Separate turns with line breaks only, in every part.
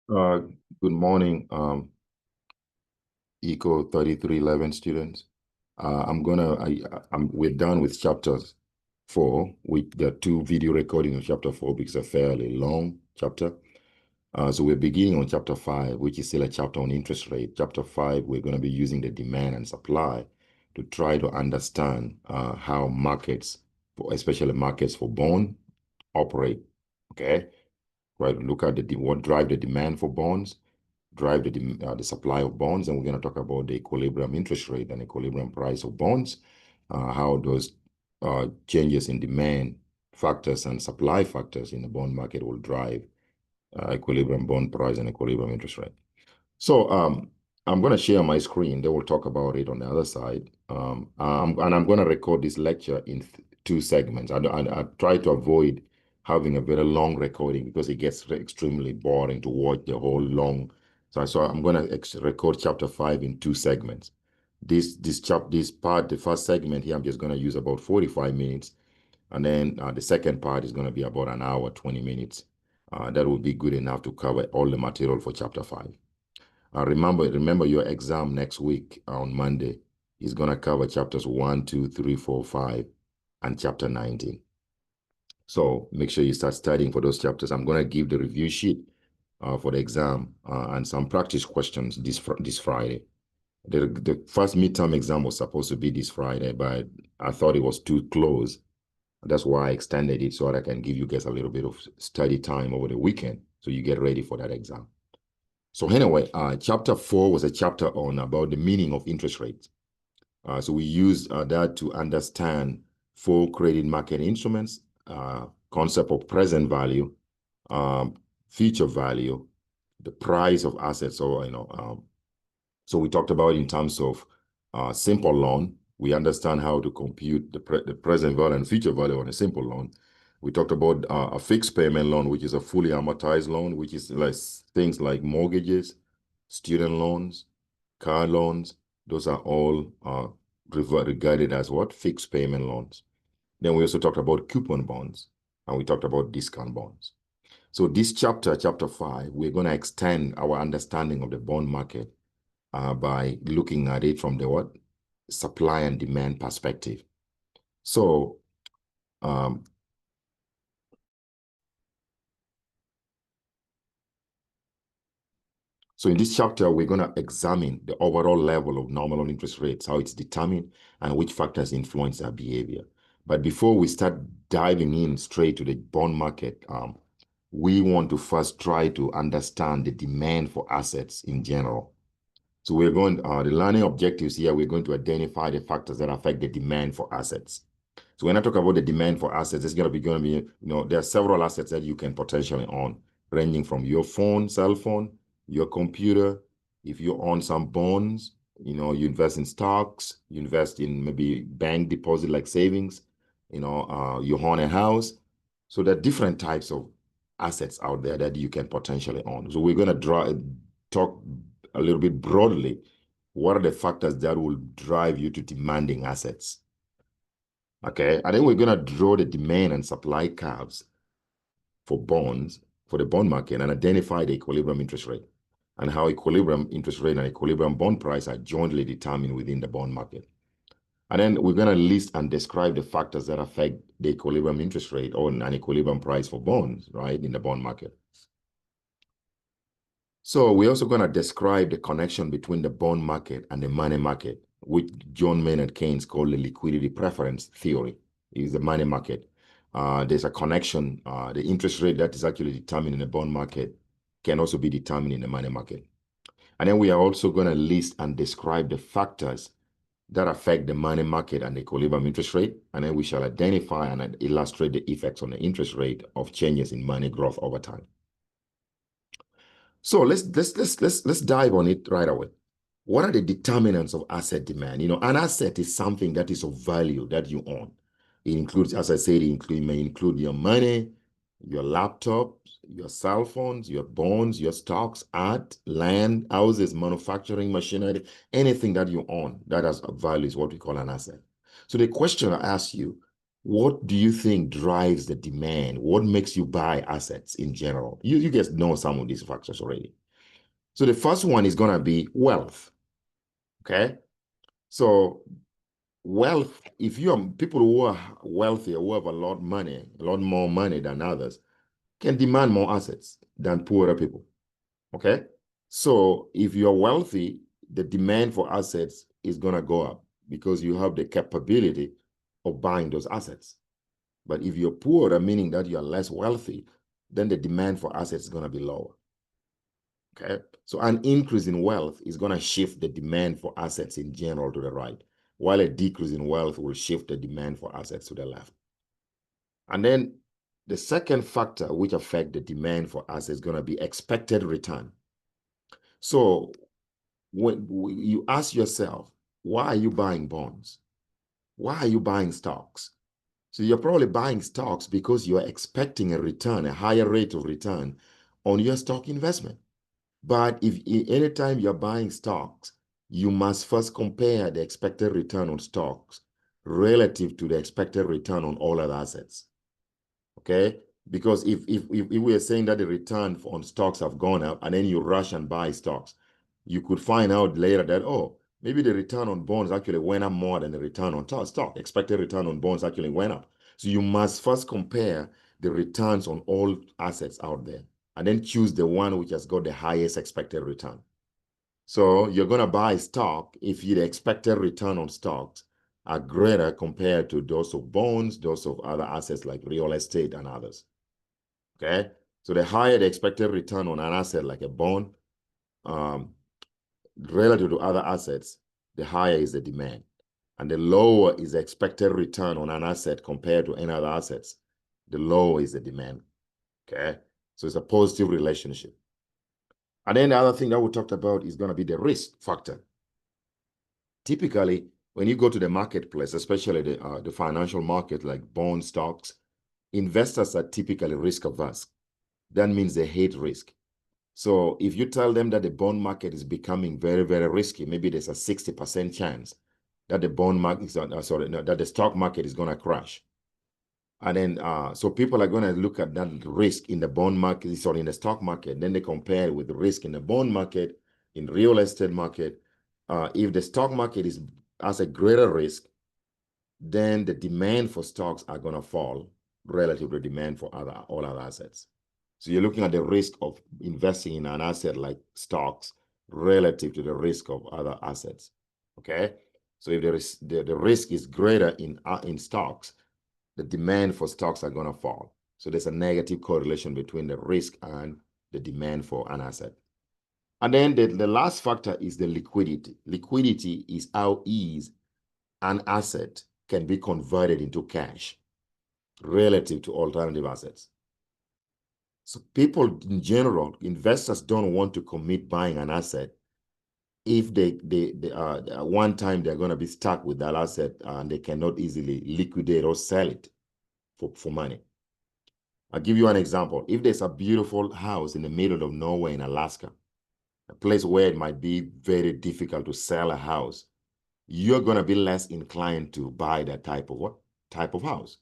Uh, Good morning, Eco 3311 students. We're done with chapters 4 with the 2 video recordings of chapter 4 because it's a fairly long chapter. So we're beginning on chapter 5, which is still a chapter on interest rate. Chapter 5, we're going to be using the demand and supply to try to understand how markets, especially markets for bond, operate. Okay, right? Look at what drive the demand for bonds, drive the supply of bonds, and we're going to talk about the equilibrium interest rate and equilibrium price of bonds, how those changes in demand factors and supply factors in the bond market will drive equilibrium bond price and equilibrium interest rate. So I'm going to share my screen. They will talk about it on the other side. And I'm going to record this lecture in 2 segments. I try to avoid having a very long recording because it gets extremely boring to watch the whole long. So I'm going to record chapter 5 in 2 segments. This part, the first segment here, I'm just going to use about 45 minutes. And then the second part is going to be about an hour, 20 minutes. That will be good enough to cover all the material for chapter 5. Remember your exam next week on Monday is going to cover chapters 1, 2, 3, 4, 5, and chapter 19. So make sure you start studying for those chapters. I'm going to give the review sheet for the exam and some practice questions this Friday. The first midterm exam was supposed to be this Friday, but I thought it was too close. That's why I extended it so that I can give you guys a little bit of study time over the weekend so you get ready for that exam. So anyway, chapter 4 was a chapter on about the meaning of interest rates. So we used that to understand 4 credit market instruments, concept of present value, future value, the price of assets. So we talked about in terms of simple loan. We understand how to compute the present value and future value on a simple loan. We talked about a fixed payment loan, which is a fully amortized loan, which is like things like mortgages, student loans, car loans. Those are all regarded as what? Fixed payment loans. Then we also talked about coupon bonds, and we talked about discount bonds. So this chapter 5, we're going to extend our understanding of the bond market by looking at it from the what? Supply and demand perspective. So So in this chapter, we're going to examine the overall level of nominal interest rates, how it's determined, and which factors influence our behavior. But before we start diving in straight to the bond market, we want to first try to understand the demand for assets in general. So we're going, the learning objectives here, we're going to identify the factors that affect the demand for assets. So when I talk about the demand for assets, it's going to be, there are several assets that you can potentially own, ranging from your phone, cell phone, your computer. If you own some bonds, you invest in stocks, you invest in maybe bank deposit like savings, you own a house. So there are different types of assets out there that you can potentially own. So we're going to talk a little bit broadly. What are the factors that will drive you to demanding assets? Okay, and then we're going to draw the demand and supply curves for bonds, for the bond market, and identify the equilibrium interest rate and how equilibrium interest rate and equilibrium bond price are jointly determined within the bond market. And then we're going to list and describe the factors that affect the equilibrium interest rate or an equilibrium price for bonds, right, in the bond market. So we're also going to describe the connection between the bond market and the money market, which John Maynard Keynes called the liquidity preference theory, is the money market. There's a connection. The interest rate that is actually determined in the bond market can also be determined in the money market. And then we are also going to list and describe the factors that affect the money market and the equilibrium interest rate. And then we shall identify and illustrate the effects on the interest rate of changes in money growth over time. So let's dive on it right away. What are the determinants of asset demand? An asset is something that is of value that you own. It includes, as I said, it may include your money, your laptops, your cell phones, your bonds, your stocks, art, land, houses, manufacturing, machinery, anything that you own that has a value is what we call an asset. So the question I ask you, what do you think drives the demand? What makes you buy assets in general? You guys know some of these factors already. So the first one is going to be wealth. Okay. So wealth, if you are people who are wealthy, who have a lot more money than others, can demand more assets than poorer people. Okay. So if you're wealthy, the demand for assets is going to go up because you have the capability of buying those assets. But if you're poorer, meaning that you're less wealthy, then the demand for assets is going to be lower. Okay. So an increase in wealth is going to shift the demand for assets in general to the right, while a decrease in wealth will shift the demand for assets to the left. And then the second factor which affects the demand for assets is going to be expected return. So when you ask yourself, why are you buying bonds? Why are you buying stocks? So you're probably buying stocks because you're expecting a return, a higher rate of return on your stock investment. But if anytime you're buying stocks, you must first compare the expected return on stocks relative to the expected return on all other assets. Okay? Because if we are saying that the return on stocks have gone up and then you rush and buy stocks, you could find out later that, oh, maybe the return on bonds actually went up more than the return on stock. Expected return on bonds actually went up. So you must first compare the returns on all assets out there and then choose the one which has got the highest expected return. So you're going to buy stock if the expected return on stocks are greater compared to those of bonds, those of other assets like real estate and others. Okay? So the higher the expected return on an asset like a bond, relative to other assets, the higher is the demand. And the lower is the expected return on an asset compared to any other assets, the lower is the demand. Okay? So it's a positive relationship. And then the other thing that we talked about is going to be the risk factor. Typically, when you go to the marketplace, especially the financial market like bond stocks, investors are typically risk averse. That means they hate risk. So if you tell them that the bond market is becoming very, very risky, maybe there's a 60% chance that the bond market is, that the stock market is going to crash. And then, so people are going to look at that risk in the bond market, or in the stock market. Then they compare it with the risk in the bond market, in real estate market. If the stock market has a greater risk, then the demand for stocks are going to fall relative to the demand for all other assets. So you're looking at the risk of investing in an asset like stocks relative to the risk of other assets. Okay. So if the risk is greater in stocks, the demand for stocks are going to fall. So there's a negative correlation between the risk and the demand for an asset. And then the last factor is the liquidity. Liquidity is how easy an asset can be converted into cash relative to alternative assets. So people in general, investors don't want to commit buying an asset if they one time they're going to be stuck with that asset and they cannot easily liquidate or sell it for money. I'll give you an example. If there's a beautiful house in the middle of nowhere in Alaska, a place where it might be very difficult to sell a house, you're going to be less inclined to buy that type of house,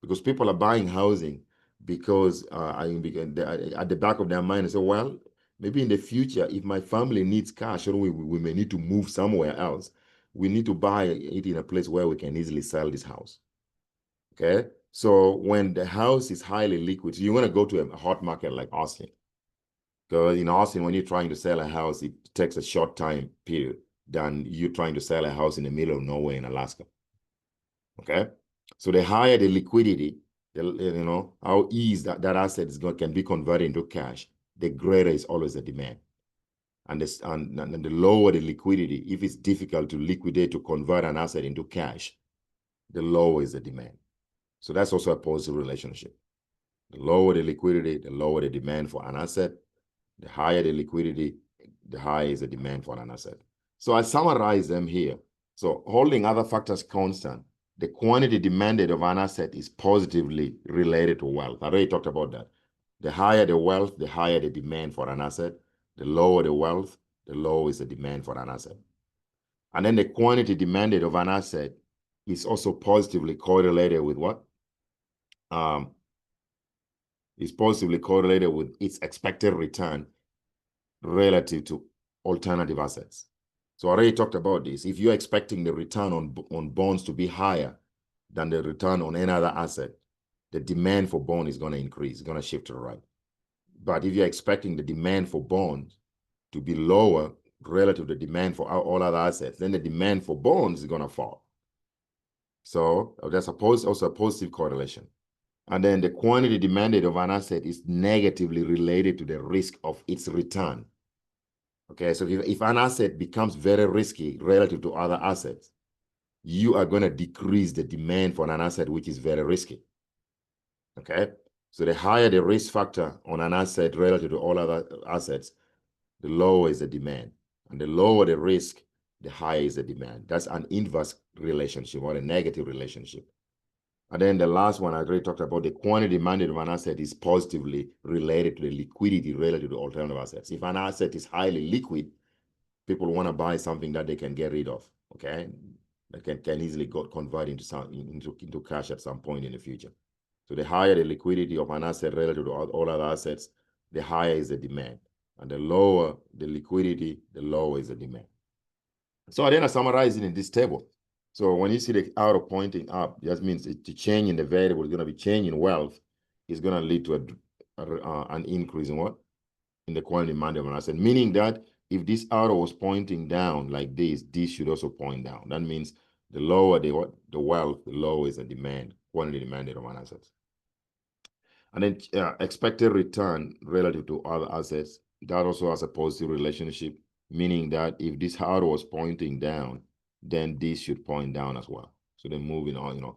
because people are buying housing because at the back of their mind, they say, well, maybe in the future, if my family needs cash or we may need to move somewhere else, we need to buy it in a place where we can easily sell this house. Okay. So when the house is highly liquid, you want to go to a hot market like Austin. Because in Austin, when you're trying to sell a house, it takes a short time period than you trying to sell a house in the middle of nowhere in Alaska. Okay. So the higher the liquidity, how easy that asset can be converted into cash, the greater is always the demand. And the lower the liquidity, if it's difficult to liquidate, to convert an asset into cash, the lower is the demand. So that's also a positive relationship. The lower the liquidity, the lower the demand for an asset. The higher the liquidity, the higher is the demand for an asset. So I summarize them here. So holding other factors constant, the quantity demanded of an asset is positively related to wealth. I already talked about that. The higher the wealth, the higher the demand for an asset. The lower the wealth, the lower is the demand for an asset. And then the quantity demanded of an asset is also positively correlated with what? Is positively correlated with its expected return relative to alternative assets. So I already talked about this. If you're expecting the return on bonds to be higher than the return on any other asset, the demand for bond is going to increase, it's going to shift to the right. But if you're expecting the demand for bonds to be lower relative to the demand for all other assets, then the demand for bonds is going to fall. So that's also a positive correlation. And then the quantity demanded of an asset is negatively related to the risk of its return. Okay, so if an asset becomes very risky relative to other assets, you are going to decrease the demand for an asset which is very risky. Okay, so the higher the risk factor on an asset relative to all other assets, the lower is the demand. And the lower the risk, the higher is the demand. That's an inverse relationship or a negative relationship. And then the last one, I already talked about, the quantity demanded of an asset is positively related to the liquidity related to alternative assets. If an asset is highly liquid, people want to buy something that they can get rid of, okay? That can easily convert into cash at some point in the future. So the higher the liquidity of an asset relative to all other assets, the higher is the demand. And the lower the liquidity, the lower is the demand. So then I summarize it in this table. So when you see the arrow pointing up, that means the change in the variable is going to be change in wealth is going to lead to an increase in what? In the quantity demanded of an asset, meaning that if this arrow was pointing down like this should also point down. That means the lower the wealth, the lower is the demand, quantity demanded of an asset. And then expected return relative to other assets, that also has a positive relationship, meaning that if this arrow was pointing down, then this should point down as well. So then moving on,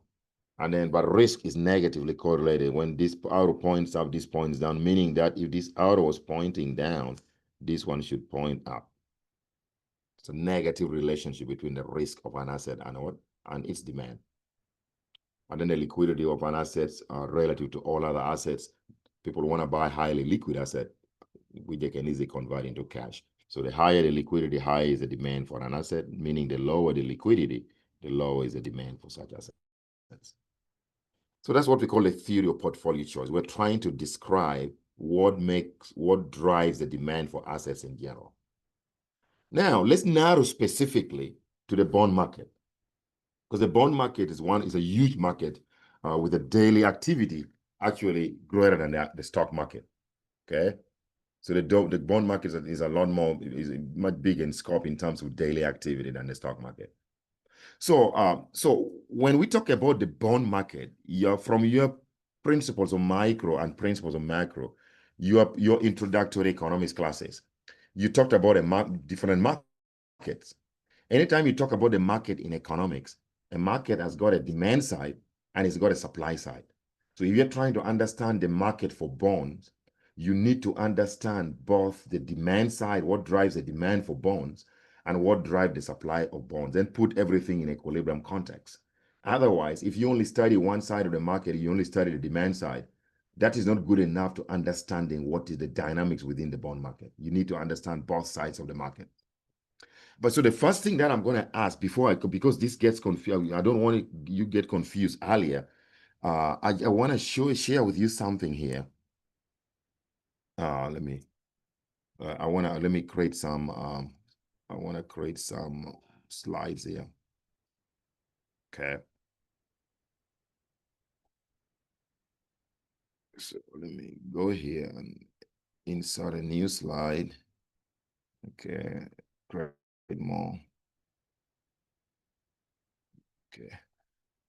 And then, but risk is negatively correlated. When this arrow points up, this points down, meaning that if this arrow was pointing down, this one should point up. It's a negative relationship between the risk of an asset and its demand. And then the liquidity of an asset relative to all other assets. People want to buy highly liquid asset, which they can easily convert into cash. So the higher the liquidity, higher is the demand for an asset, meaning the lower the liquidity, the lower is the demand for such assets. So that's what we call a theory of portfolio choice. We're trying to describe what drives the demand for assets in general. Now, let's narrow specifically to the bond market, because the bond market is a huge market with a daily activity actually greater than the stock market. Okay, so the bond market is a lot more, is much bigger in scope in terms of daily activity than the stock market. So, so when we talk about the bond market, from your principles of micro and principles of macro, your introductory economics classes, you talked about different markets. Anytime you talk about the market in economics, a market has got a demand side and it's got a supply side. So if you're trying to understand the market for bonds, you need to understand both the demand side, what drives the demand for bonds, and what drives the supply of bonds, and put everything in equilibrium context. Otherwise, if you only study one side of the market, you only study the demand side, that is not good enough to understanding what is the dynamics within the bond market. You need to understand both sides of the market. But so the first thing that I'm going to ask before because this gets confused, I don't want you get confused earlier. I want to share with you something here. Let me create some. I want to create some slides here. Okay. So let me go here and insert a new slide. Okay. Create more. Okay.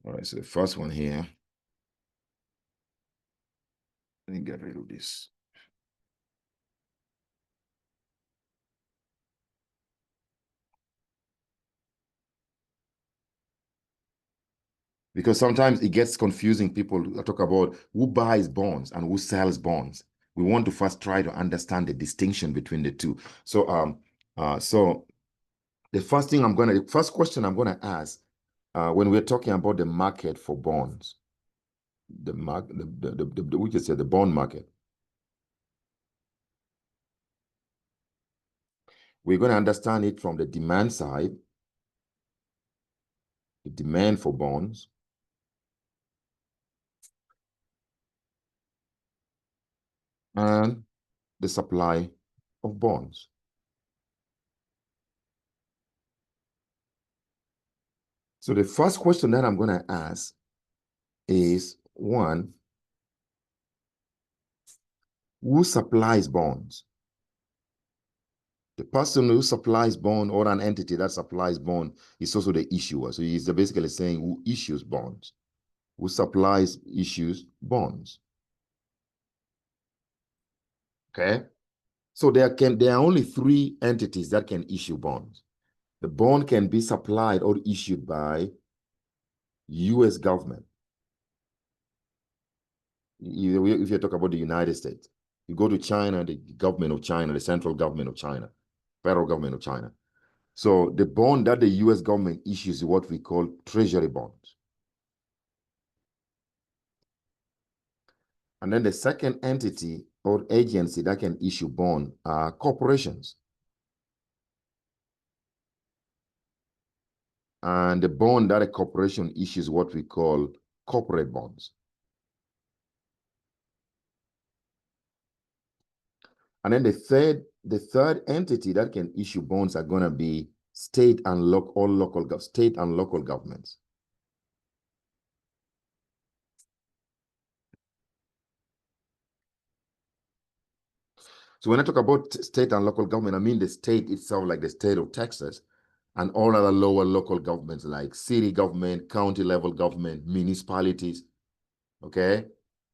All right. So the first one here. Let me get rid of this. Because sometimes it gets confusing. People talk about who buys bonds and who sells bonds. We want to first try to understand the distinction between the two. So, so the first question I'm gonna ask when we're talking about the market for bonds, we just say the bond market. We're going to understand it from the demand side, the demand for bonds, and the supply of bonds. So the first question that I'm going to ask is, one, who supplies bonds? The person who supplies bond or an entity that supplies bond is also the issuer. So he's basically saying who issues bonds, who issues bonds. Okay. So there are only three entities that can issue bonds. The bond can be supplied or issued by U.S. government. If you talk about the United States, you go to China, the government of China, the central government of China, federal government of China. So the bond that the U.S. government issues is what we call treasury bonds. And then the second entity or agency that can issue bond are corporations. And the bond that a corporation issues what we call corporate bonds. And then the third entity that can issue bonds are going to be state and local governments. So when I talk about state and local government, I mean the state itself, like the state of Texas, and all other lower local governments like city government, county level government, municipalities. Okay,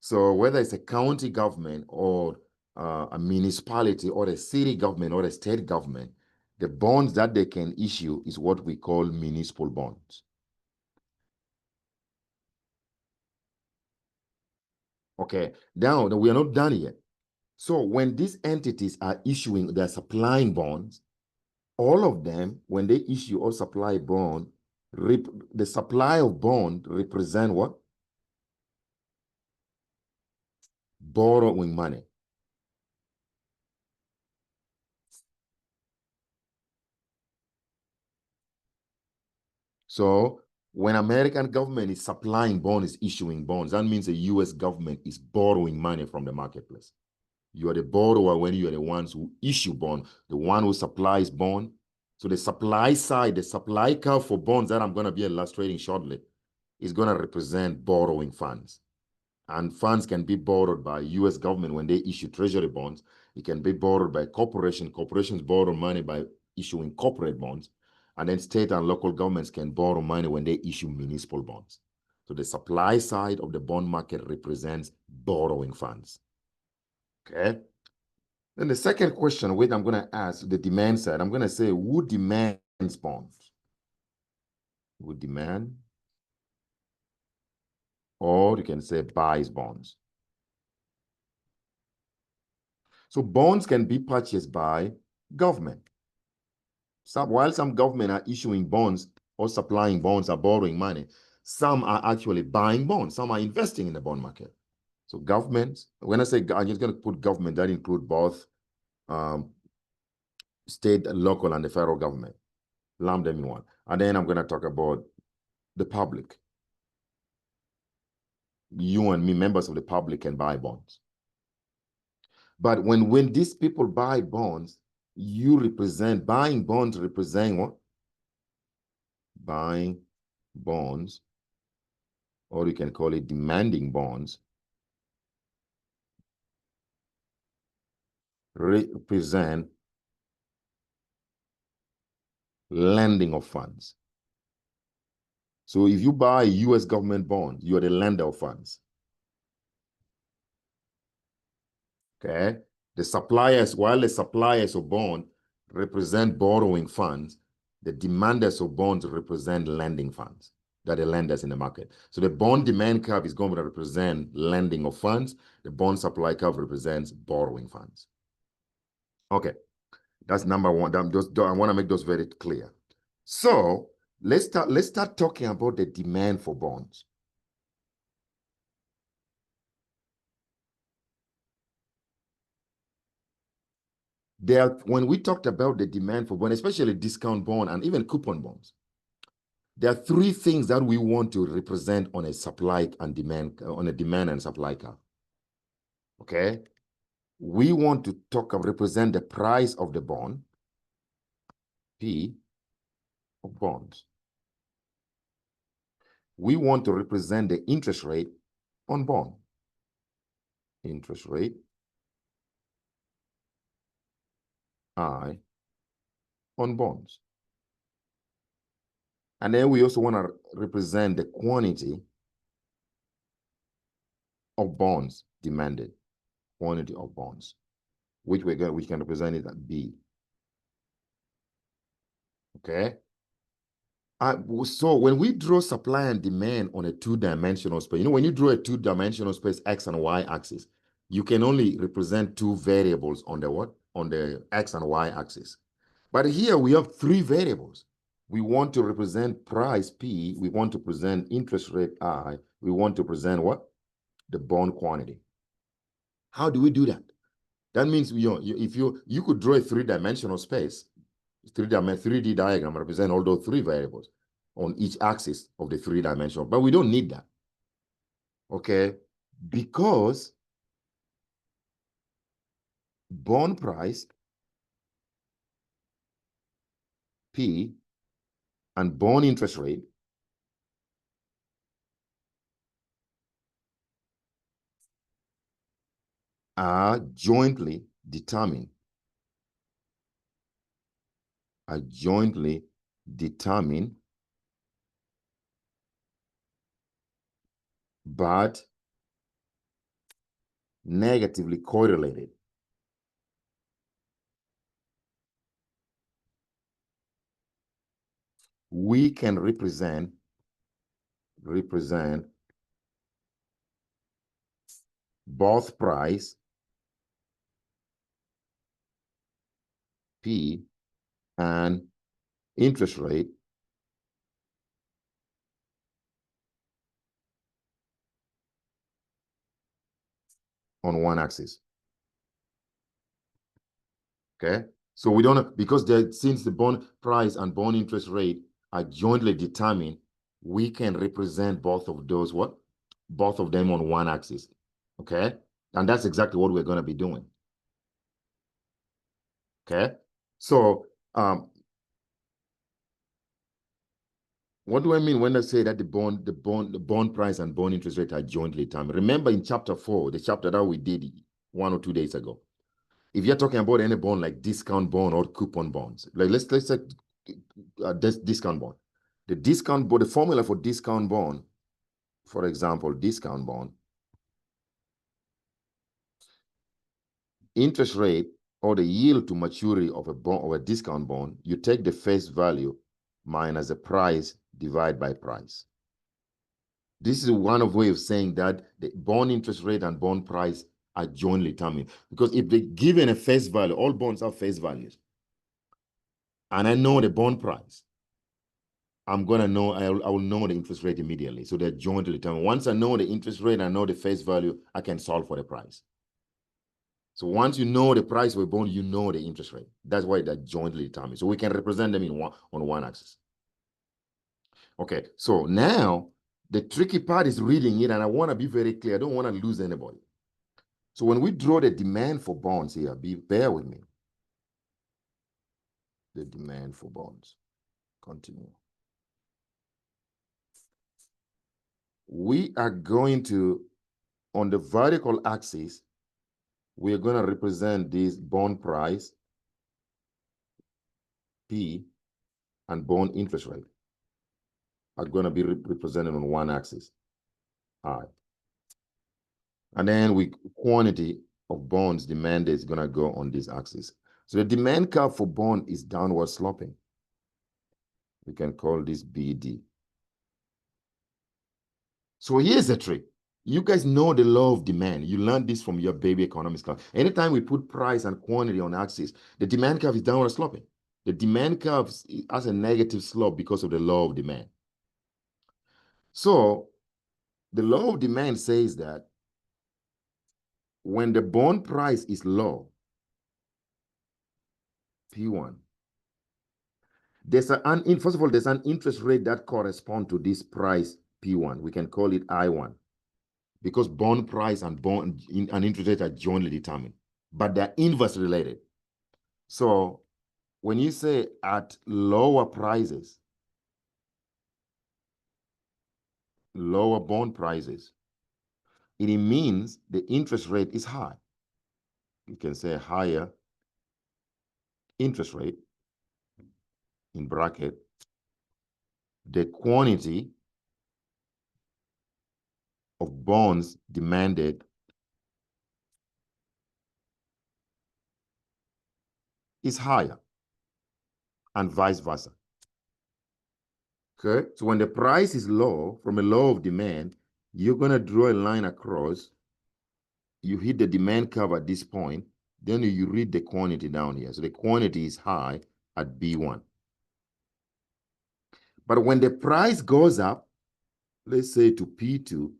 so whether it's a county government or a municipality or a city government or a state government, the bonds that they can issue is what we call municipal bonds. Okay, now we are not done yet. So when these entities are issuing, they're supplying bonds, all of them, when they issue or supply bond, the supply of bond represent what? Borrowing money. So when American government is supplying bonds, is issuing bonds, that means the US government is borrowing money from the marketplace. You are the borrower when you are the ones who issue bond, the one who supplies bond. So the supply side, the supply curve for bonds that I'm going to be illustrating shortly is going to represent borrowing funds. And funds can be borrowed by US government when they issue treasury bonds. It can be borrowed by corporations. Corporations borrow money by issuing corporate bonds. And then state and local governments can borrow money when they issue municipal bonds. So the supply side of the bond market represents borrowing funds. Okay. Then the second question, which I'm going to ask, the demand side, I'm going to say, who demands bonds? Who demand? Or you can say buys bonds. So bonds can be purchased by government. While some government are issuing bonds or supplying bonds or borrowing money, some are actually buying bonds. Some are investing in the bond market. So governments, when I say, I'm just going to put government, that include both state, local, and the federal government. Lump them in one. And then I'm going to talk about the public. You and me, members of the public, can buy bonds. But when these people buy bonds, buying bonds represent what? Buying bonds, or you can call it demanding bonds, represent lending of funds. So if you buy a US government bond, you are the lender of funds. Okay? While the suppliers of bond represent borrowing funds, the demanders of bonds represent lending funds. That are lenders in the market. So the bond demand curve is going to represent lending of funds. The bond supply curve represents borrowing funds. Okay, that's number one. I want to make those very clear. So let's start talking about the demand for bonds. When we talked about the demand for bonds, especially discount bond and even coupon bonds, there are three things that we want to represent on a supply and demand, on a demand and supply curve. Okay? We want to represent the price of the bond, P of bonds. We want to represent the interest rate on bond. Interest rate, I, on bonds. And then we also want to represent the quantity of bonds demanded, quantity of bonds, which we can represent it at B. Okay? So when we draw supply and demand on a two-dimensional space, when you draw a two-dimensional space, X and Y axis, you can only represent two variables on the what? On the X and Y axis. But here we have three variables. We want to represent price P, we want to present interest rate I, we want to present what? The bond quantity. How do we do that? That means if you could draw a three-dimensional space, 3D diagram represent all those three variables on each axis of the three-dimensional, but we don't need that. Okay? Because bond price P and bond interest rate are jointly determined but negatively correlated. We can represent both price P and interest rate on one axis. Okay, so we don't, because since the bond price and bond interest rate are jointly determined, we can represent both of those both of them on one axis. Okay, and that's exactly what we're going to be doing. Okay, so what do I mean when I say that the bond price and bond interest rate are jointly determined? Remember in chapter 4, the chapter that we did 1 or 2 days ago, if you're talking about any bond like discount bond or coupon bonds, like let's say discount bond. The formula for discount bond, for example, discount bond, interest rate or the yield to maturity of a bond or a discount bond, you take the face value minus the price divided by price. This is one of way of saying that the bond interest rate and bond price are jointly determined. Because if they given a face value, all bonds have face values, and I know the bond price, I'm gonna know, I will know the interest rate immediately. So they're jointly determined. Once I know the interest rate, I know the face value, I can solve for the price. So once you know the price of a bond, you know the interest rate. That's why they're jointly determined. So we can represent them on one axis. Okay, so now the tricky part is reading it, and I want to be very clear. I don't want to lose anybody. So when we draw the demand for bonds here, bear with me. The demand for bonds. Continue. We are going to, on the vertical axis, we are going to represent this bond price, P, and bond interest rate are going to be represented on one axis, I. And then quantity of bonds demanded is going to go on this axis. So the demand curve for bond is downward sloping. We can call this BD. So here's the trick. You guys know the law of demand. You learned this from your baby economics class. Anytime we put price and quantity on axis, the demand curve is downward sloping. The demand curve has a negative slope because of the law of demand. So the law of demand says that when the bond price is low, P1, There's first of all, there's an interest rate that corresponds to this price P1. We can call it I1 because bond price and interest rate are jointly determined, but they're inversely related. So when you say at lower prices, lower bond prices, it means the interest rate is high. You can say higher interest rate, in bracket, the quantity of bonds demanded is higher, and vice versa. Okay, so when the price is low, from a low of demand, you're going to draw a line across. You hit the demand curve at this point, then you read the quantity down here. So the quantity is high at B1. But when the price goes up, let's say to P2,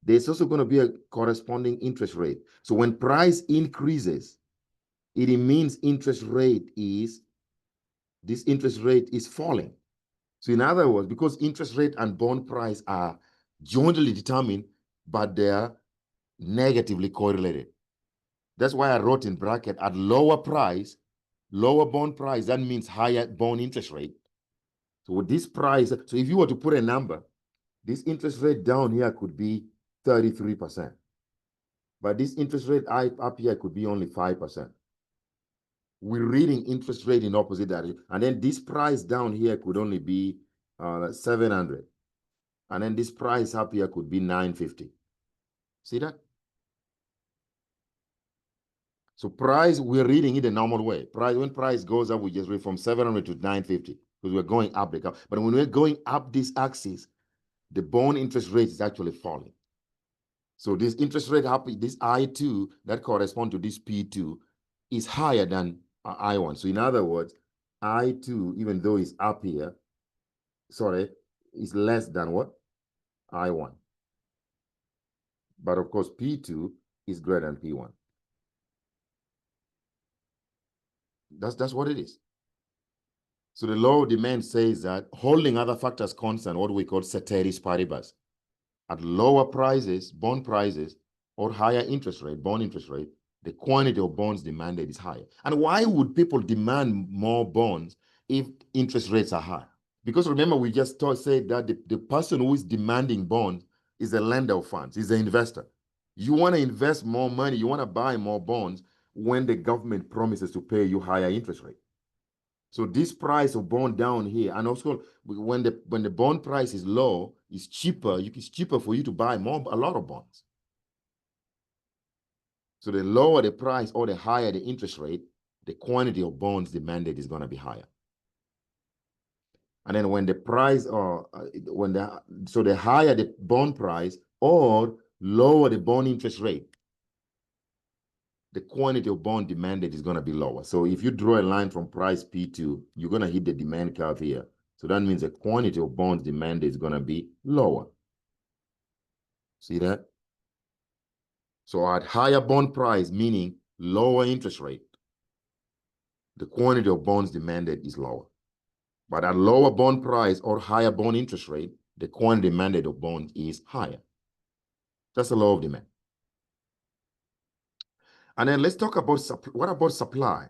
there's also going to be a corresponding interest rate. So when price increases, it means this interest rate is falling. So in other words, because interest rate and bond price are jointly determined, but they are negatively correlated. That's why I wrote in bracket at lower price, lower bond price, that means higher bond interest rate. So with this price, so if you were to put a number, this interest rate down here could be 33%. But this interest rate up here could be only 5%. We're reading interest rate in opposite direction. And then this price down here could only be 700. And then this price up here could be 950. See that? So price, we're reading it the normal way. When price goes up, we just read from 700 to 950 because we're going up the curve. But when we're going up this axis, the bond interest rate is actually falling. So this interest rate, this I2 that corresponds to this P2 is higher than I1. So in other words, I2, even though it's up here, is less than what? I1. But of course, P2 is greater than P1. That's what it is. So the law of demand says that holding other factors constant, what we call ceteris paribus, at lower prices, bond prices, or higher interest rate, bond interest rate, the quantity of bonds demanded is higher. And why would people demand more bonds if interest rates are high? Because remember, we just said that the person who is demanding bonds is a lender of funds, is an investor. You want to invest more money, you want to buy more bonds when the government promises to pay you higher interest rate. So this price of bond down here, and also when the bond price is low, it's cheaper. It's cheaper for you to buy a lot of bonds. So the lower the price or the higher the interest rate, the quantity of bonds demanded is going to be higher. And then when the price so the higher the bond price or lower the bond interest rate, the quantity of bond demanded is going to be lower. So if you draw a line from price P2, you're going to hit the demand curve here. So that means the quantity of bonds demanded is going to be lower. See that? So at higher bond price, meaning lower interest rate, the quantity of bonds demanded is lower. But at lower bond price or higher bond interest rate, the quantity demanded of bonds is higher. That's the law of demand. And then let's talk about what about supply?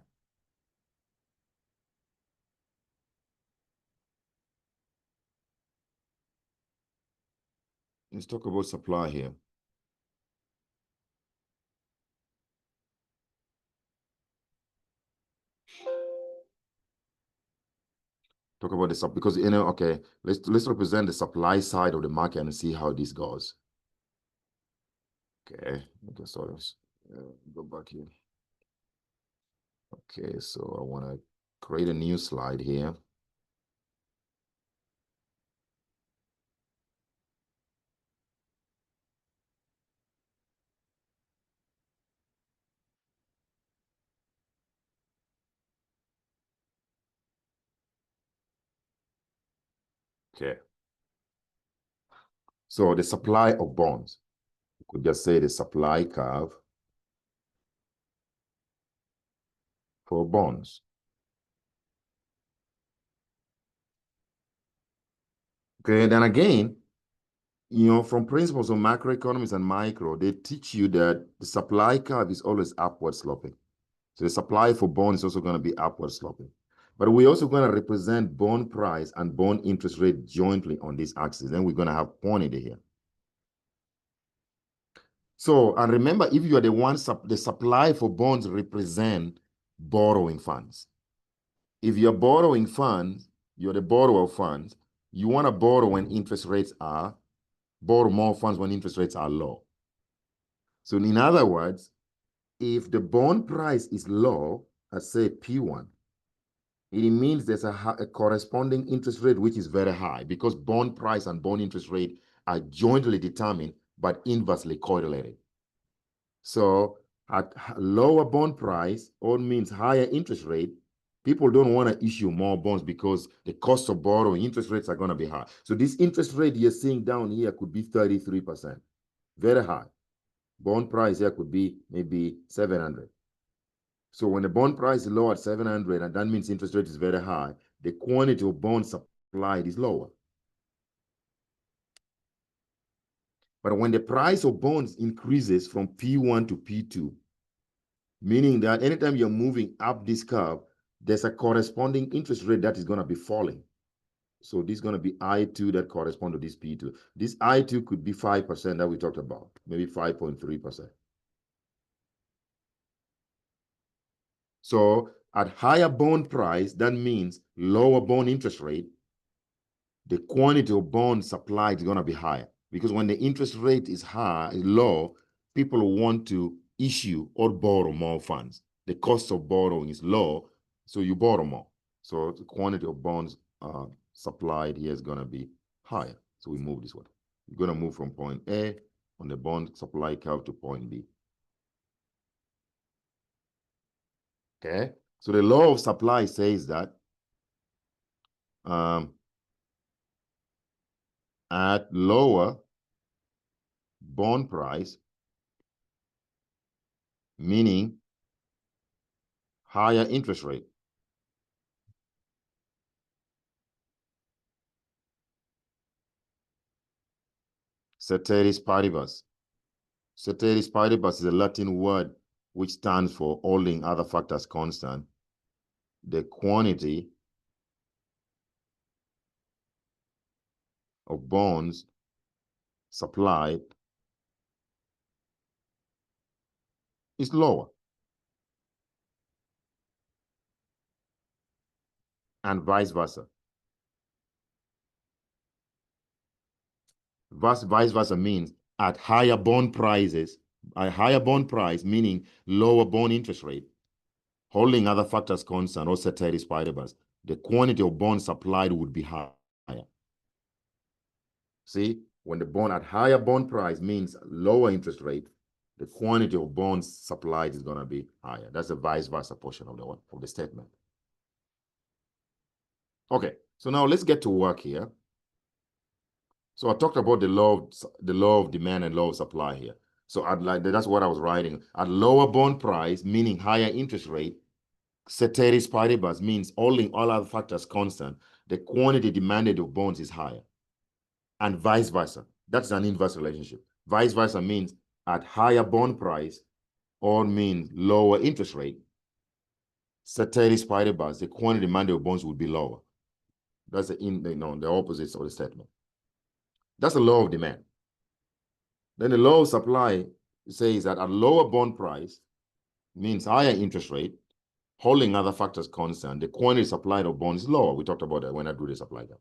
Let's talk about supply here. Talk about the because okay, let's represent the supply side of the market and see how this goes. Okay, go back here. Okay, so I want to create a new slide here. Okay. So the supply of bonds, we could just say the supply curve for bonds. Okay, then again, from principles of macroeconomics and micro, they teach you that the supply curve is always upward sloping. So the supply for bond is also going to be upward sloping. But we're also going to represent bond price and bond interest rate jointly on this axis. Then we're going to have quantity here. So, and remember, if you are the one, the supply for bonds represent borrowing funds. If you're borrowing funds, you're the borrower of funds, you want to borrow when interest rates borrow more funds when interest rates are low. So in other words, if the bond price is low, let's say P1, it means there's a corresponding interest rate which is very high because bond price and bond interest rate are jointly determined but inversely correlated. So at lower bond price, all means higher interest rate, people don't want to issue more bonds because the cost of borrowing, interest rates are going to be high. So this interest rate you're seeing down here could be 33%, very high. Bond price here could be maybe 700. So when the bond price is low at 700, and that means interest rate is very high, the quantity of bonds supplied is lower. But when the price of bonds increases from P1 to P2, meaning that anytime you're moving up this curve, there's a corresponding interest rate that is going to be falling. So this is going to be I2 that corresponds to this P2. This I2 could be 5% that we talked about, maybe 5.3%. So at higher bond price, that means lower bond interest rate, the quantity of bond supplied is going to be higher. Because when the interest rate is low, people want to issue or borrow more funds. The cost of borrowing is low, so you borrow more. So the quantity of bonds supplied here is going to be higher. So we move this way. We're going to move from point A on the bond supply curve to point B. Okay, so the law of supply says that at lower bond price, meaning higher interest rate, ceteris paribus. Ceteris paribus is a Latin word which stands for holding other factors constant. The quantity of bonds supplied is lower. And vice versa. Vice versa means at higher bond prices, a higher bond price, meaning lower bond interest rate, holding other factors constant or ceteris paribus, the quantity of bonds supplied would be higher. See, when the bond at higher bond price means lower interest rate, the quantity of bonds supplied is going to be higher. That's the vice versa portion of the statement. Okay, so now let's get to work here. So I talked about the law of demand and law of supply here. So that's what I was writing. At lower bond price, meaning higher interest rate, ceteris paribus means holding all other factors constant, the quantity demanded of bonds is higher. And vice versa. That's an inverse relationship. Vice versa means at higher bond price or means lower interest rate, ceteris paribus, the quantity demanded of bonds would be lower. That's the opposites of the statement. That's the law of demand. Then the law of supply says that at lower bond price means higher interest rate, holding other factors constant, the quantity supplied of bonds is lower. We talked about that when I drew the supply gap.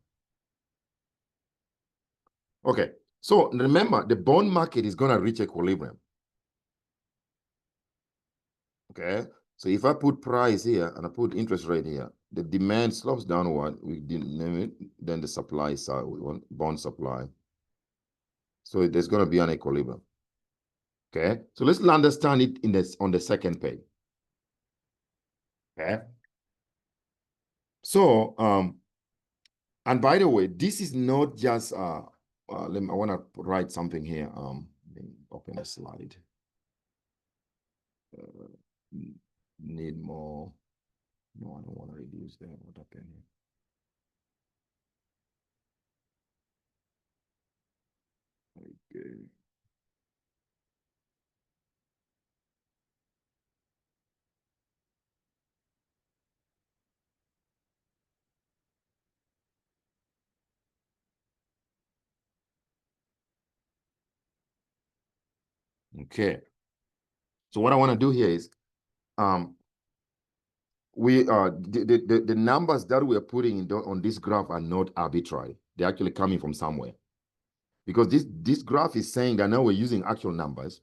Okay, so remember, the bond market is going to reach equilibrium. Okay, so if I put price here and I put interest rate here, the demand slopes downward. We didn't name it. Then the supply side, we want bond supply. So there's going to be an equilibrium. Okay, so let's understand it on the second page. Okay, so and by the way, this is not just I want to write something here. Open a slide. Need more. No, I don't want to reduce that. What happened here? Okay. So what I want to do here is the numbers that we are putting in on this graph are not arbitrary. They're actually coming from somewhere. Because this graph is saying that now we're using actual numbers.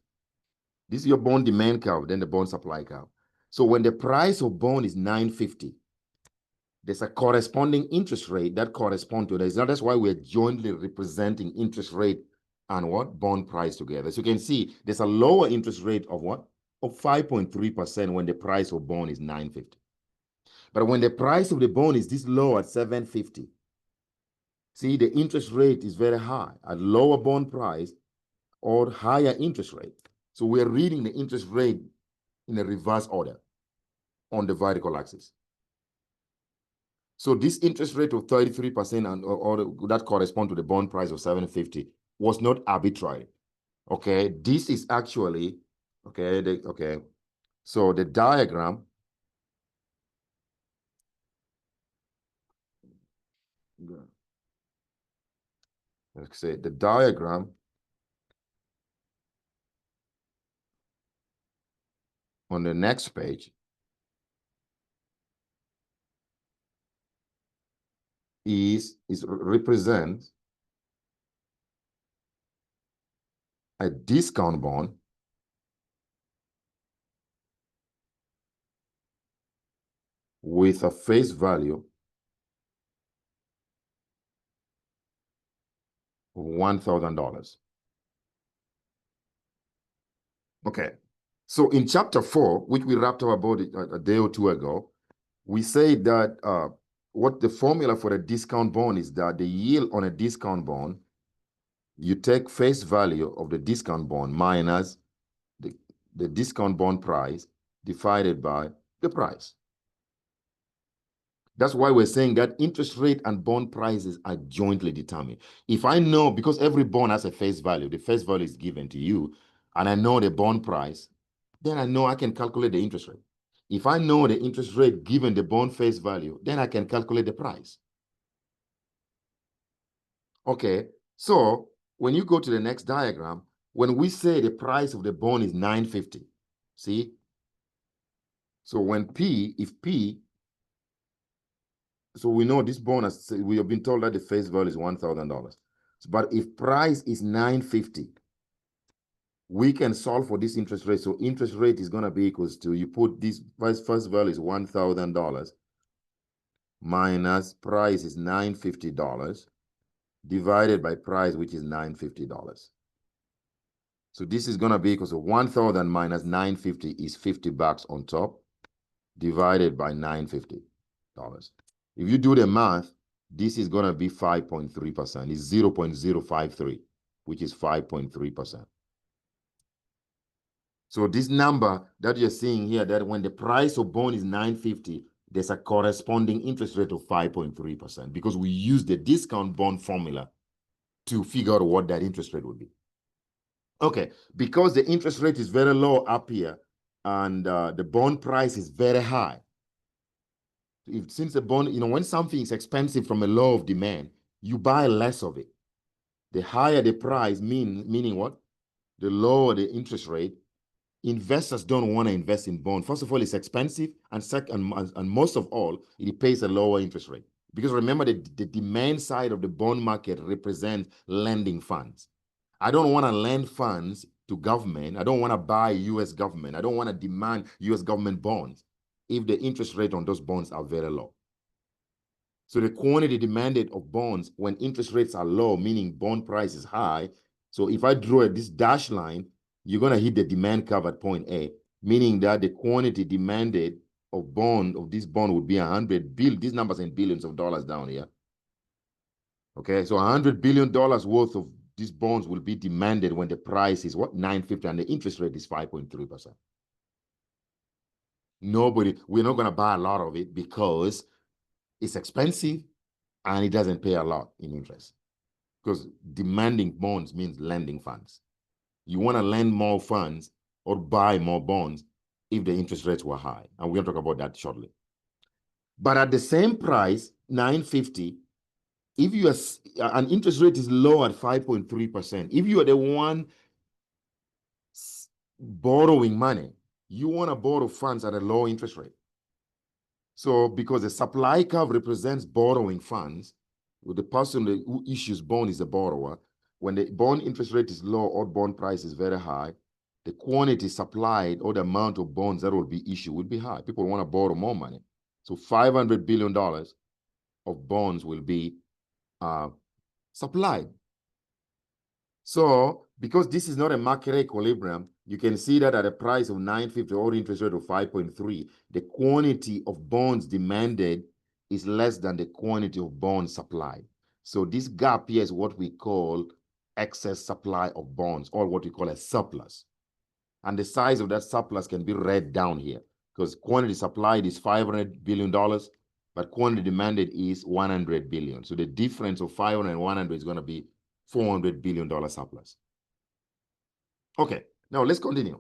This is your bond demand curve, then the bond supply curve. So when the price of bond is 950, there's a corresponding interest rate that corresponds to that. That's why we're jointly representing interest rate and what? Bond price together. So you can see there's a lower interest rate of what? Of 5.3% when the price of bond is 950. But when the price of the bond is this low at 750, see, the interest rate is very high at lower bond price or higher interest rate. So we're reading the interest rate in a reverse order on the vertical axis. So this interest rate of 33% and or that correspond to the bond price of 750 was not arbitrary. Okay, this is actually okay. So the diagram, let's say the diagram on the next page represents a discount bond with a face value of $1,000. Okay, so in chapter 4, which we wrapped up about a day or two ago, we say that what the formula for a discount bond is that the yield on a discount bond, you take face value of the discount bond minus the discount bond price divided by the price. That's why we're saying that interest rate and bond prices are jointly determined. If I know, because every bond has a face value, the face value is given to you, and I know the bond price, then I know I can calculate the interest rate. If I know the interest rate given the bond face value, then I can calculate the price. Okay, so when you go to the next diagram, when we say the price of the bond is 950, see? So when if P, so we know this bond, we have been told that the face value is $1,000. But if price is 950, we can solve for this interest rate. So interest rate is going to be equals to, you put this first value is $1,000 minus price is $950 divided by price, which is $950. So this is going to be equals to 1,000 minus 950 is $50 on top divided by $950. If you do the math, this is going to be 5.3%. It's 0.053, which is 5.3%. So this number that you're seeing here, that when the price of bond is 950, there's a corresponding interest rate of 5.3% because we use the discount bond formula to figure out what that interest rate would be. Okay, because the interest rate is very low up here and the bond price is very high, since the bond, when something is expensive from a law of demand, you buy less of it. The higher the price, meaning what? The lower the interest rate. Investors don't want to invest in bond. First of all, it's expensive, and second, and most of all, it pays a lower interest rate. Because remember, the demand side of the bond market represents lending funds. I don't want to lend funds to government. I don't want to buy U.S. government. I don't want to demand U.S. government bonds if the interest rate on those bonds are very low. So the quantity demanded of bonds when interest rates are low, meaning bond price is high. So if I draw this dashed line, you're going to hit the demand curve at point A, meaning that the quantity demanded of this bond would be 100 billion. These numbers in billions of dollars down here. Okay, so $100 billion worth of these bonds will be demanded when the price is what? 950 and the interest rate is 5.3%. We're not going to buy a lot of it because it's expensive and it doesn't pay a lot in interest. because demanding bonds means lending funds. You want to lend more funds or buy more bonds if the interest rates were high. And we're going to talk about that shortly. But at the same price, 950, if you are, an interest rate is low at 5.3%, if you are the one borrowing money, you want to borrow funds at a low interest rate. So because the supply curve represents borrowing funds, the person who issues bond is the borrower. When the bond interest rate is low or bond price is very high, the quantity supplied or the amount of bonds that will be issued will be high. People want to borrow more money. So $500 billion of bonds will be supplied. So because this is not a market equilibrium, you can see that at a price of 950 or interest rate of 5.3, the quantity of bonds demanded is less than the quantity of bonds supplied. So this gap here is what we call excess supply of bonds, or what we call a surplus. And the size of that surplus can be read down here, because quantity supplied is $500 billion, but quantity demanded is 100 billion. So the difference of 500 and 100 is going to be $400 billion surplus. Okay, now let's continue.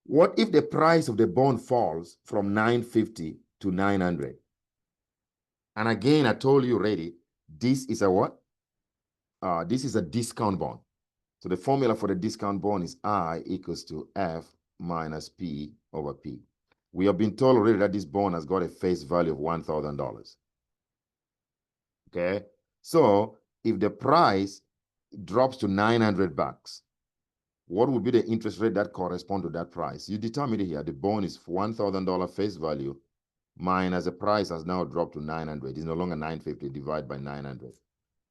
What if the price of the bond falls from 950 to 900? And again, I told you already, this is a what? This is a discount bond. So the formula for the discount bond is I equals to F minus P over P. We have been told already that this bond has got a face value of $1,000. Okay, so if the price drops to 900 bucks, what would be the interest rate that corresponds to that price? You determine it here. The bond is $1,000 face value minus the price has now dropped to 900. It's no longer 950 divided by 900.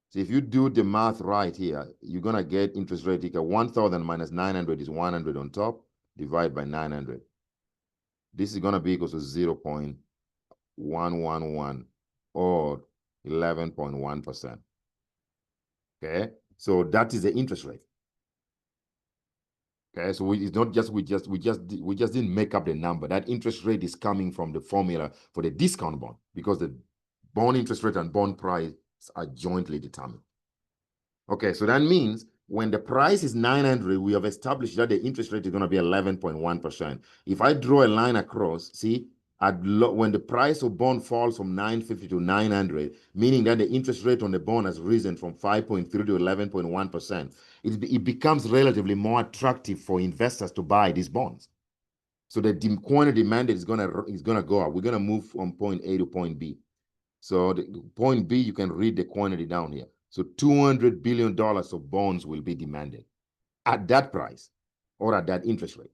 So if you do the math right here, you're going to get interest rate equal 1,000 minus 900 is 100 on top, divided by 900. This is going to be equal to 0.111 or 11.1%. Okay, so that is the interest rate. Okay, so it's not just we just didn't make up the number. That interest rate is coming from the formula for the discount bond, because the bond interest rate and bond price are jointly determined. Okay, so that means when the price is 900, we have established that the interest rate is going to be 11.1%. If I draw a line across, see, when the price of bond falls from 950 to 900, meaning that the interest rate on the bond has risen from 5.3 to 11.1%, it becomes relatively more attractive for investors to buy these bonds. So the quantity demanded is gonna go up. We're gonna move from point A to point B. So the point B, you can read the quantity down here. So $200 billion of bonds will be demanded at that price or at that interest rate.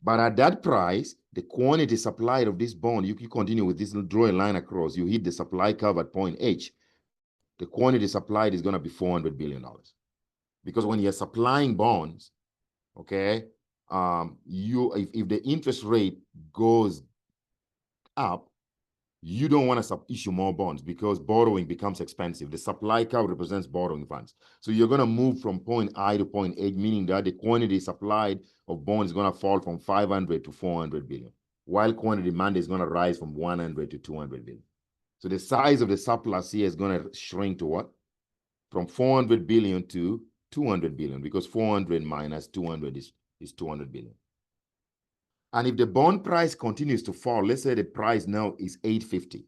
But at that price, the quantity supplied of this bond, you continue with this, draw a line across, you hit the supply curve at point H, the quantity supplied is going to be $400 billion. Because when you're supplying bonds, okay, if the interest rate goes up, you don't want to issue more bonds because borrowing becomes expensive. The supply curve represents borrowing funds. So you're going to move from point I to point H, meaning that the quantity supplied of bonds is going to fall from 500 to 400 billion, while quantity demand is going to rise from 100 to 200 billion. So the size of the surplus here is going to shrink to what? From 400 billion to 200 billion, because 400 minus 200 is 200 billion. And if the bond price continues to fall, let's say the price now is 850.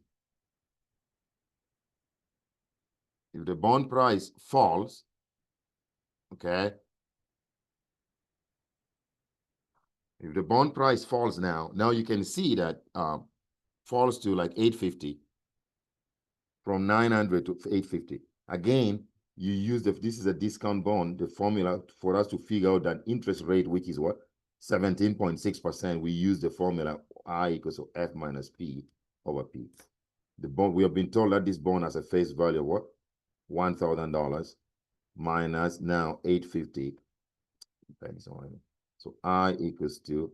If the bond price falls, okay, if the bond price falls now you can see that falls to like 850, from 900 to 850. Again, you use this is a discount bond, the formula for us to figure out that interest rate, which is what? 17.6%. We use the formula I equals to F minus P over P. The bond, we have been told that this bond has a face value of what? $1,000 minus now 850. So I equals to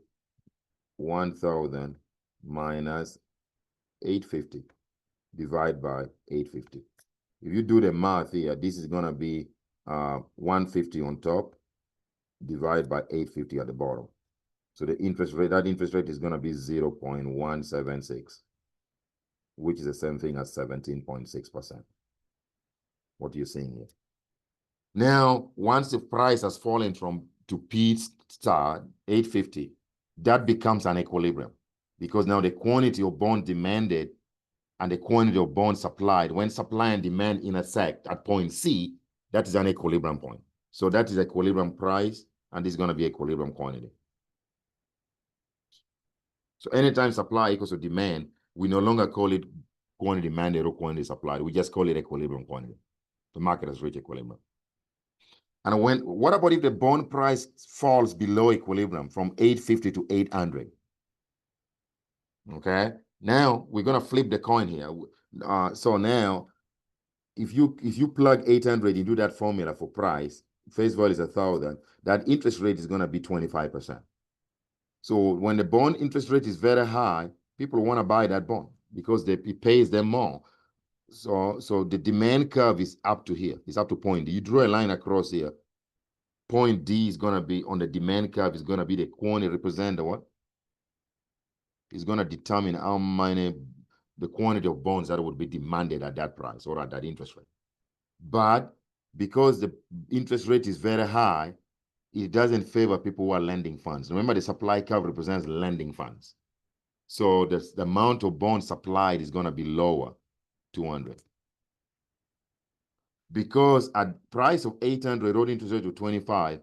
1,000 minus 850 divided by 850. If you do the math here, this is going to be 150 on top divided by 850 at the bottom. So the interest rate, that interest rate is going to be 0.176, which is the same thing as 17.6%. what you're seeing here. Now, once the price has fallen to P star 850, that becomes an equilibrium because now the quantity of bond demanded and the quantity of bond supplied, when supply and demand intersect at point C, that is an equilibrium point. So that is equilibrium price, and this is going to be equilibrium quantity. So anytime supply equals to demand, we no longer call it quantity demanded or quantity supplied. We just call it equilibrium quantity. The market has reached equilibrium. And what about if the bond price falls below equilibrium from 850 to 800? Okay, now we're gonna flip the coin here. So now, if you plug 800 into that formula for price, face value is 1,000. That interest rate is gonna be 25%. So when the bond interest rate is very high, people want to buy that bond because it pays them more. So the demand curve is up to here. It's up to point D. You draw a line across here. Point D is going to be on the demand curve, is going to be the quantity represent the what? It's going to determine how many, the quantity of bonds that would be demanded at that price or at that interest rate. But because the interest rate is very high, it doesn't favor people who are lending funds. Remember, the supply curve represents lending funds. So the amount of bonds supplied is going to be lower, 200. Because at price of 800, road interest rate to 25,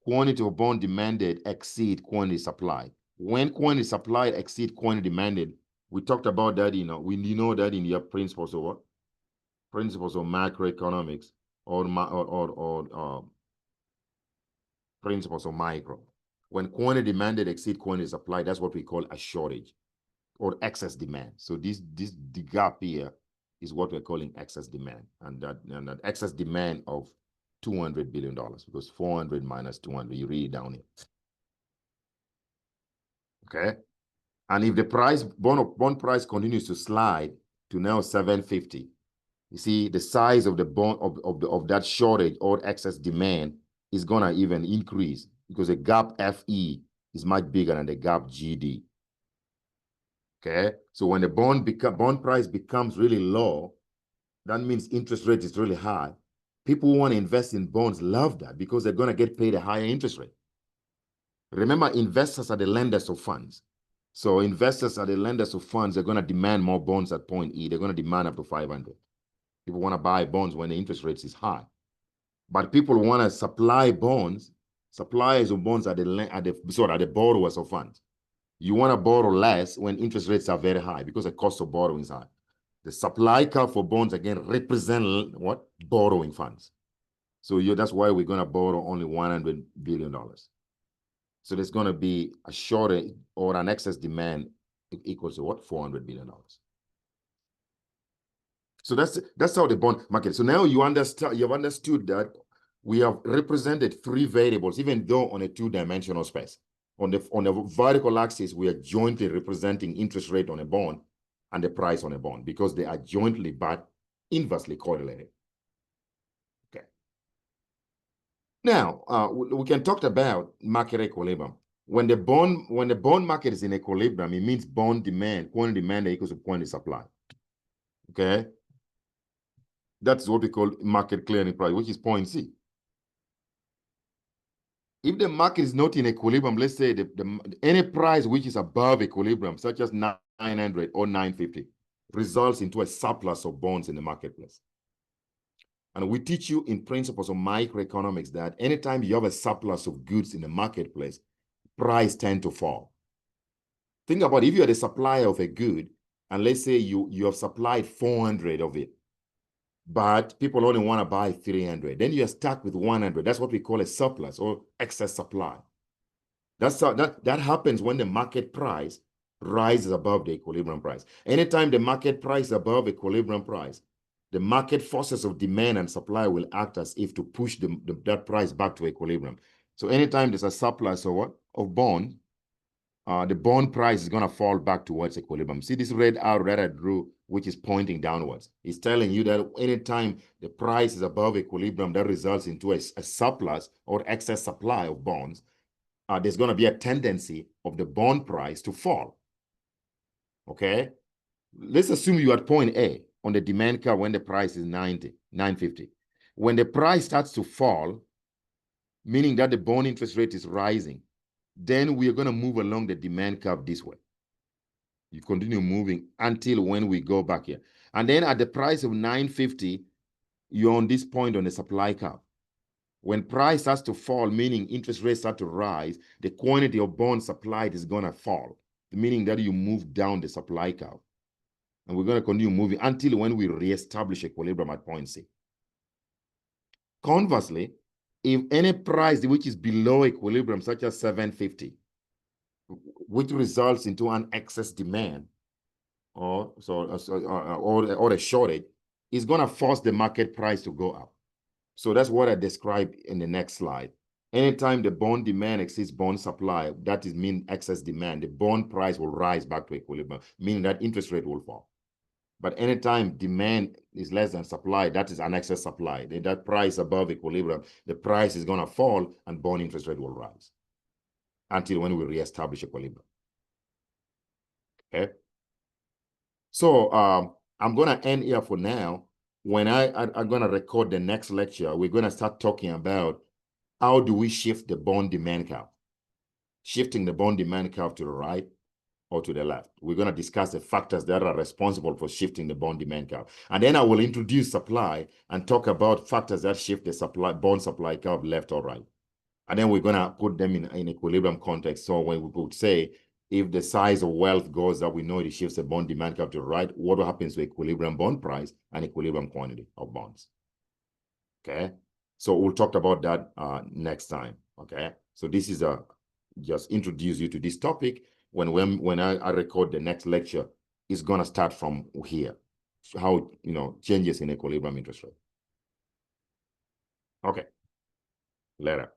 quantity of bond demanded exceed quantity supplied. When quantity supplied exceed quantity demanded, we talked about that, you know that in your principles of what? Principles of macroeconomics or principles of micro. When quantity demanded exceed quantity supplied, that's what we call a shortage or excess demand. So the gap here is what we're calling excess demand, and that excess demand of $200 billion, because 400 minus 200, you read it down here. Okay, and if the bond price continues to slide to now 750, you see the size of the bond of that shortage or excess demand is gonna even increase because the gap FE is much bigger than the gap GD. Okay, so when the bond price becomes really low, that means interest rate is really high. People who want to invest in bonds love that because they're going to get paid a higher interest rate. Remember, investors are the lenders of funds. So investors are the lenders of funds. They're going to demand more bonds at point E. They're going to demand up to 500. People want to buy bonds when the interest rate is high. But people want to supply bonds. Suppliers of bonds are the borrowers of funds. You want to borrow less when interest rates are very high because the cost of borrowing is high. The supply curve for bonds, again, represent what? Borrowing funds. So that's why we're going to borrow only $100 billion. So there's going to be a shortage or an excess demand equals to what? $400 billion. So that's how the bond market. So now you've understood that we have represented three variables, even though on a two-dimensional space. On the vertical axis, we are jointly representing interest rate on a bond and the price on a bond because they are jointly but inversely correlated. Okay. Now we can talk about market equilibrium. When the bond market is in equilibrium, it means bond demand, quantity demand equals to quantity supply. Okay. That's what we call market clearing price, which is point C. If the market is not in equilibrium, let's say any price which is above equilibrium, such as 900 or 950, results into a surplus of bonds in the marketplace. And we teach you in principles of microeconomics that anytime you have a surplus of goods in the marketplace, price tend to fall. Think about if you're the supplier of a good, and let's say you have supplied 400 of it, but people only want to buy 300. Then you're stuck with 100. That's what we call a surplus or excess supply. That happens when the market price rises above the equilibrium price. Anytime the market price is above equilibrium price, the market forces of demand and supply will act as if to push that price back to equilibrium. So anytime there's a surplus of bond, the bond price is going to fall back towards equilibrium. See this red arrow that I drew, which is pointing downwards. It's telling you that anytime the price is above equilibrium, that results into a surplus or excess supply of bonds. There's going to be a tendency of the bond price to fall. Okay? Let's assume you're at point A. on the demand curve when the price is 950. When the price starts to fall, meaning that the bond interest rate is rising, then we are going to move along the demand curve this way. You continue moving until when we go back here. And then at the price of 950, you're on this point on the supply curve. When price starts to fall, meaning interest rates start to rise, the quantity of bonds supplied is going to fall, meaning that you move down the supply curve. And we're going to continue moving until when we reestablish equilibrium at point C. Conversely, if any price which is below equilibrium, such as 750, which results into an excess demand or a shortage, is going to force the market price to go up. So that's what I described in the next slide. Anytime the bond demand exceeds bond supply, that is mean excess demand, the bond price will rise back to equilibrium, meaning that interest rate will fall. But anytime demand is less than supply, that is an excess supply. That price above equilibrium, the price is going to fall and bond interest rate will rise until when we reestablish equilibrium. Okay. So I'm going to end here for now. When I'm going to record the next lecture, we're going to start talking about how do we shift the bond demand curve, shifting the bond demand curve to the right or to the left. We're going to discuss the factors that are responsible for shifting the bond demand curve. And then I will introduce supply and talk about factors that shift the bond supply curve left or right. And then we're going to put them in equilibrium context. So when we could say, if the size of wealth goes up, we know it shifts the bond demand curve to the right. What happens to equilibrium bond price and equilibrium quantity of bonds? Okay. So we'll talk about that next time. Okay. So this is just introduce you to this topic. When I record the next lecture, it's going to start from here. So how, changes in equilibrium interest rate. Okay. Later.